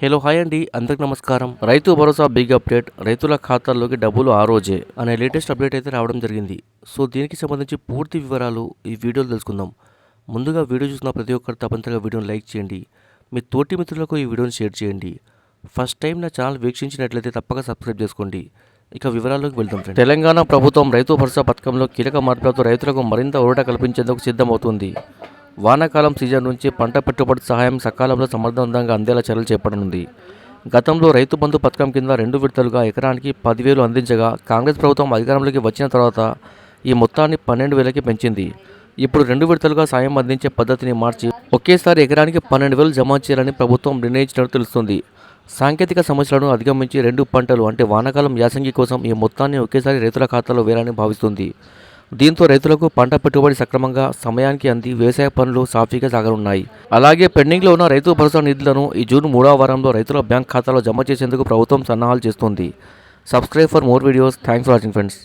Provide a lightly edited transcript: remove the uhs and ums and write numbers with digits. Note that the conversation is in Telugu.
హలో హాయ్ అండి, అందరికి నమస్కారం. రైతు భరోసా బిగ్ అప్డేట్, రైతుల ఖాతాల్లోకి డబ్బులు ఆ రోజే అనే లేటెస్ట్ అప్డేట్ అయితే రావడం జరిగింది. సో దీనికి సంబంధించి పూర్తి వివరాలు ఈ వీడియోలో తెలుసుకుందాం. ముందుగా వీడియో చూసిన ప్రతి ఒక్కరు తప్పనిసరిగా వీడియోని లైక్ చేయండి. మీ తోటి మిత్రులకు ఈ వీడియోని షేర్ చేయండి. ఫస్ట్ టైం నా ఛానల్ వీక్షించినట్లయితే తప్పక సబ్స్క్రైబ్ చేసుకోండి. ఇక వివరాల్లోకి వెళ్దాం. తెలంగాణ ప్రభుత్వం రైతు భరోసా పథకంలో కీలక మార్పులతో రైతులకు మరింత ఊరట కల్పించేందుకు సిద్ధమవుతుంది. వానాకాలం సీజన్ నుంచి పంట పెట్టుబడి సహాయం సకాలంలో సమర్థవంతంగా అందేలా చర్యలు చేపట్టనుంది. గతంలో రైతు బంధు పథకం కింద 2 విడతలుగా ఎకరానికి 10,000 అందించగా కాంగ్రెస్ ప్రభుత్వం అధికారంలోకి వచ్చిన తర్వాత ఈ మొత్తాన్ని 12,000కి పెంచింది. ఇప్పుడు 2 విడతలుగా సాయం అందించే పద్ధతిని మార్చి ఒకేసారి ఎకరానికి 12,000 జమ చేయాలని ప్రభుత్వం నిర్ణయించినట్టు తెలుస్తుంది. సాంకేతిక సమస్యలను అధిగమించి 2 పంటలు అంటే వానాకాలం యాసంగి కోసం ఈ మొత్తాన్ని ఒకేసారి రైతుల ఖాతాలో వేయాలని భావిస్తుంది. దీంతో రైతులకు పంట పెట్టుబడి సక్రమంగా సమయానికి అంది వ్యవసాయ పనులు సాఫీగా సాగనున్నాయి. అలాగే పెండింగ్లో ఉన్న రైతు భరోసా నిధులను ఈ జూన్ 3వ వారంలో రైతుల బ్యాంక్ ఖాతాలో జమ చేసేందుకు ప్రభుత్వం సన్నాహాలు చేస్తుంది. Subscribe for more videos. Thanks for watching friends.